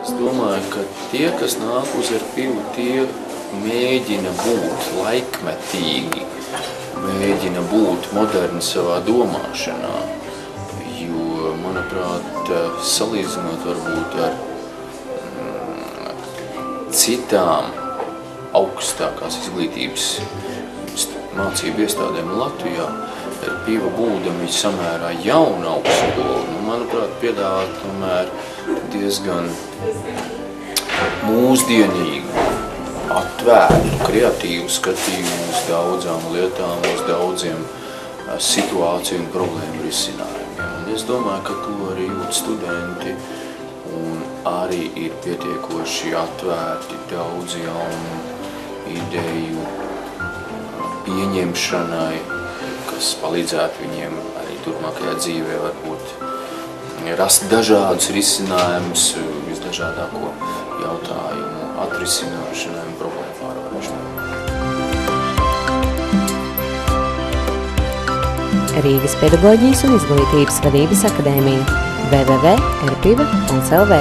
Es domāju, ka tie, kas nāk uz Erpivu, tie mēģina būt laikmetīgi, mēģina būt moderni savā domāšanā, jo, manuprāt, salīdzinot varbūt ar citām augstākās izglītības mācību iestādēm Latvijā, Erpiva būdami samērā jauna augstskola, manuprāt, piedāvā tomēr diezgan mūsdienīgu, atvērtu, kreatīvu skatījumu uz daudzām lietām, uz daudziem situāciju un problēmu risinājumiem. Un es domāju, ka to arī jūt studenti un arī ir pietiekoši atvērti daudz jaunu ideju pieņemšanai, kas palīdzētu viņiem arī turpmākajā dzīvē varbūt rast dažādus risinājumus visdažādāko jautājumu atrisināšanai un problēmu pārvarēšanai. Rīgas pedagoģijas un izglītības vadības akadēmija www.erpiva.lv